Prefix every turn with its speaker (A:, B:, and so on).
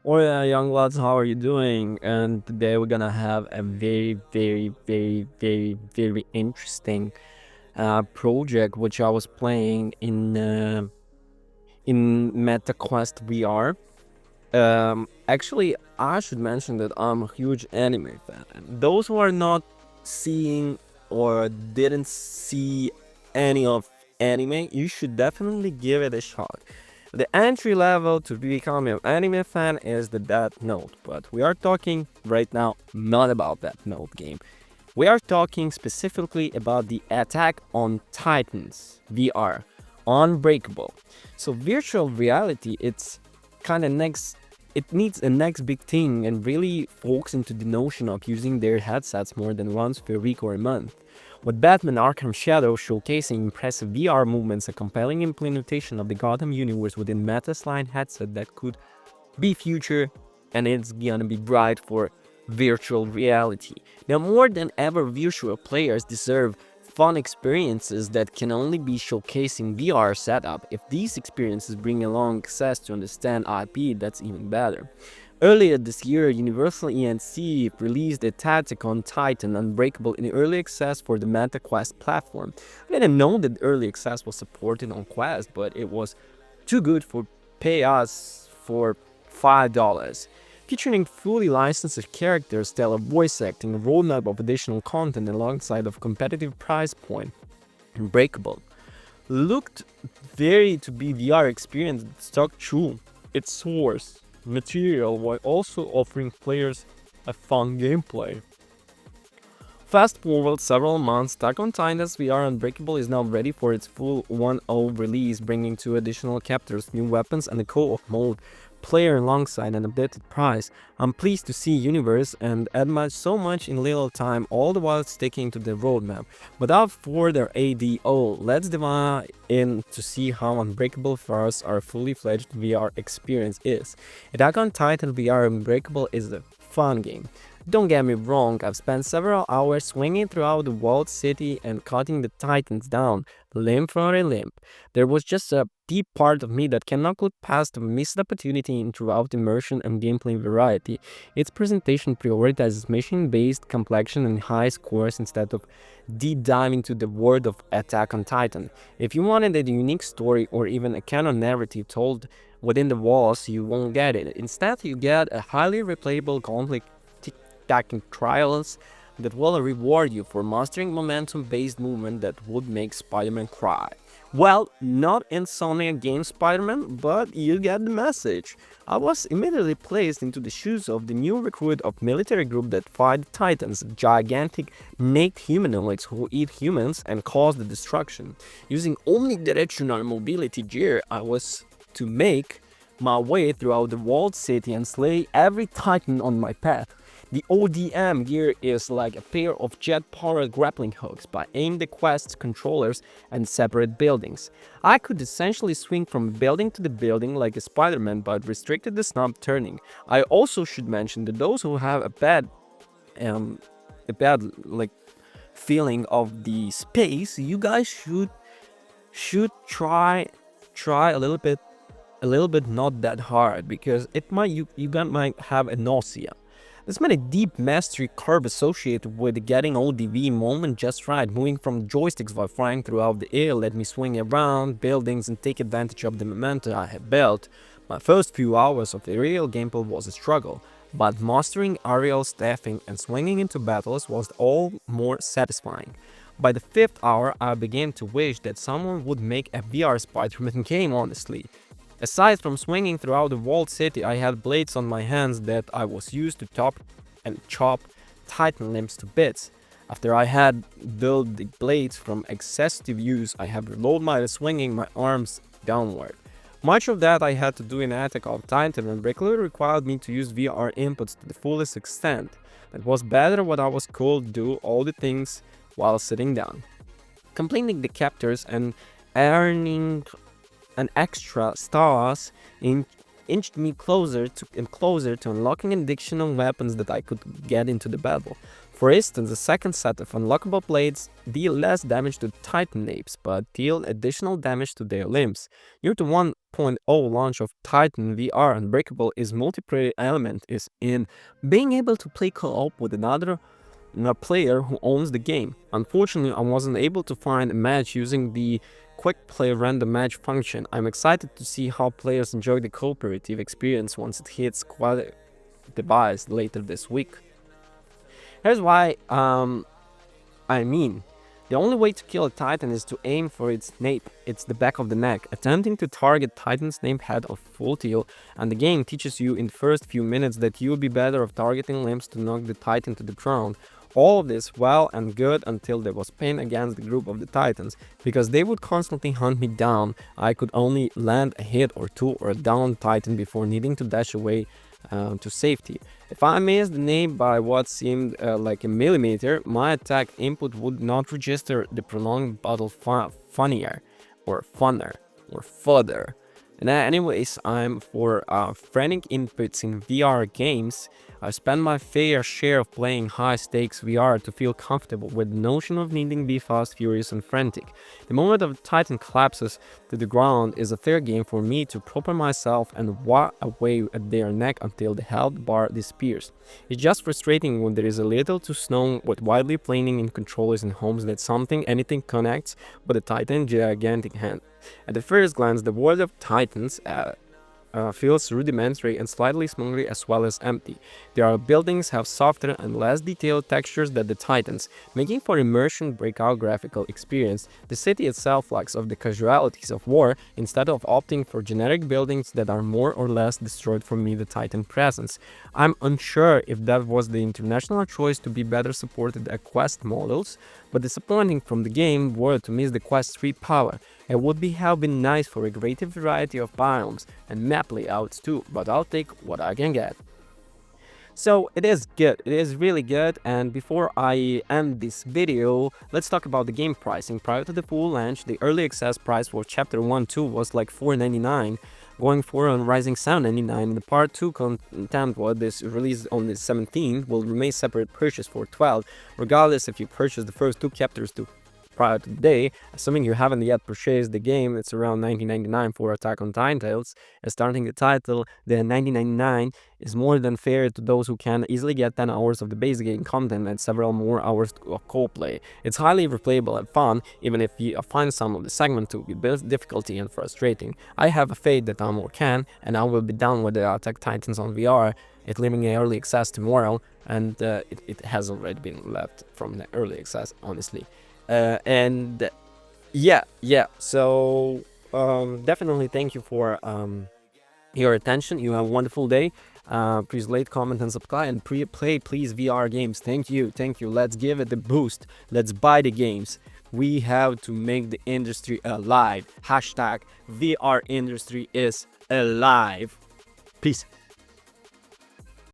A: Oh, young lads, how are you doing? And today we're gonna have a very interesting project which I was playing in MetaQuest VR. Actually, I should mention that I'm a huge anime fan. And those who are not seeing or didn't see any of anime, you should definitely give it a shot. The entry level to become an anime fan is the Death Note, but we are talking right now not about that Note game. We are talking specifically about the Attack on Titans VR, Unbreakable. So virtual reality, it's kind of next. It needs a next big thing and really folks into the notion of using their headsets more than once per week or a month. With Batman Arkham Shadow showcasing impressive VR movements, a compelling implementation of the Gotham universe within Meta's line headset that could be future and it's gonna be bright for virtual reality. Now, more than ever, virtual players deserve fun experiences that can only be showcasing VR setup. If these experiences bring along access to understand IP, that's even better. Earlier this year, Universal ENC released Attack on Titan Unbreakable in early access for the MetaQuest platform. I didn't know that early access was supported on Quest, but it was too good for pay us for $5. Featuring fully licensed characters, stellar voice acting, a roadmap of additional content alongside of competitive price point, Unbreakable looked very to be VR experience that stuck true its source material while also offering players a fun gameplay. Fast forward several months, Attack on Titan's VR Unbreakable is now ready for its full 1.0 release, bringing two additional chapters, new weapons, and a co-op mode. Player alongside an updated price. I'm pleased to see Universe and add much so much in little time, all the while sticking to the roadmap. Without further ado, let's dive in to see how Unbreakable for us our fully fledged VR experience is. Attack on Titan VR Unbreakable is a fun game. Don't get me wrong, I've spent several hours swinging throughout the walled city and cutting the titans down, limb for a limb. There was just a deep part of me that cannot look past the missed opportunity in throughout immersion and gameplay variety. Its presentation prioritizes mission-based complexion and high scores instead of deep dive into the world of Attack on Titan. If you wanted a unique story or even a canon narrative told within the walls, you won't get it. Instead, you get a highly replayable conflict attacking trials that will reward you for mastering momentum-based movement that would make Spider-Man cry. Well, not in Sony Game Spider-Man, but you get the message. I was immediately placed into the shoes of the new recruit of military group that fight the Titans, gigantic naked humanoids who eat humans and cause the destruction. Using Omni-Directional Mobility Gear, I was to make my way throughout the walled city and slay every Titan on my path. The ODM gear is like a pair of jet-powered grappling hooks, but aimed at quest controllers and separate buildings. I could essentially swing from building to the building like a Spider-Man, but restricted the snap turning. I also should mention that those who have um, a bad like feeling of the space, you guys should try a little bit not that hard because it might might have a nausea. There's many deep mastery curve associated with getting ODV moment just right. Moving from joysticks while flying throughout the air let me swing around buildings and take advantage of the momentum I have built. My first few hours of aerial gameplay was a struggle, but mastering aerial staffing and swinging into battles was all more satisfying. By the fifth hour, I began to wish that someone would make a VR Spider-Man game honestly. Aside from swinging throughout the walled city, I had blades on my hands that I was used to top and chop titan limbs to bits. After I had built the blades from excessive use, I had reloaded my swinging my arms downward. Much of that I had to do in Attack of Titan and regularly required me to use VR inputs to the fullest extent. That was better what I was called to do all the things while sitting down. Completing the captors and earning an extra stars inched me closer to unlocking additional weapons that I could get into the battle. For instance, the second set of unlockable blades deal less damage to Titan apes, but deal additional damage to their limbs. Near to 1.0 launch of titanVR Unbreakable is multiplayer element is in being able to play co-op with another player who owns the game. Unfortunately, I wasn't able to find a match using the quick play random match function. I'm excited to see how players enjoy the cooperative experience once it hits quad device later this week. Here's why the only way to kill a Titan is to aim for its nape, it's the back of the neck. Attempting to target Titan's nape head of full tilt, and the game teaches you in the first few minutes that you'll be better off targeting limbs to knock the Titan to the ground. All of this well and good until there was pain against the group of the Titans, because they would constantly hunt me down. I could only land a hit or two or a down Titan before needing to dash away to safety. If I missed the nape by what seemed like a millimeter, my attack input would not register the prolonged battle funnier or funner or further. And anyways, I'm for frantic inputs in VR games. I spend my fair share of playing high-stakes VR to feel comfortable with the notion of needing to be fast, furious, and frantic. The moment of Titan collapses to the ground is a fair game for me to prepare myself and walk away at their neck until the health bar disappears. It's just frustrating when there is a little to snow with widely playing in controllers and homes that anything connects with a Titan gigantic hand. At the first glance, the world of Titans feels rudimentary and slightly smoothly as well as empty. Their buildings have softer and less detailed textures than the Titans, making for immersion breakout graphical experience. The city itself lacks of the casualties of war instead of opting for generic buildings that are more or less destroyed for me the Titan presence. I'm unsure if that was the international choice to be better supported at Quest models, but disappointing from the game were to miss the Quest 3 power. It would have been nice for a greater variety of biomes and map layouts too, but I'll take what I can get. So it is good, it is really good, and before I end this video, let's talk about the game pricing. Prior to the full launch, the early access price for Chapter 1-2 was like $4.99, going for on rising $7.99, and the Part 2 content was this released on the 17th will remain separate purchase for $12, regardless if you purchase the first two chapters prior to the day. Assuming you haven't yet purchased the game, it's around $19.99 for Attack on Titans. Starting the title, the $19.99 is more than fair to those who can easily get 10 hours of the base game content and several more hours of co-play. It's highly replayable and fun, even if you find some of the segment to be difficulty and frustrating. I have a faith that Amor can, and I will be done with the Attack Titans on VR. It's leaving an early access tomorrow, and it has already been left from the early access, honestly. So definitely thank you for your attention. You have a wonderful day. Please like, comment, and subscribe, and play please VR games. Thank you. Let's give it a boost. Let's buy the games. We have to make the industry alive. # VR industry is alive. Peace.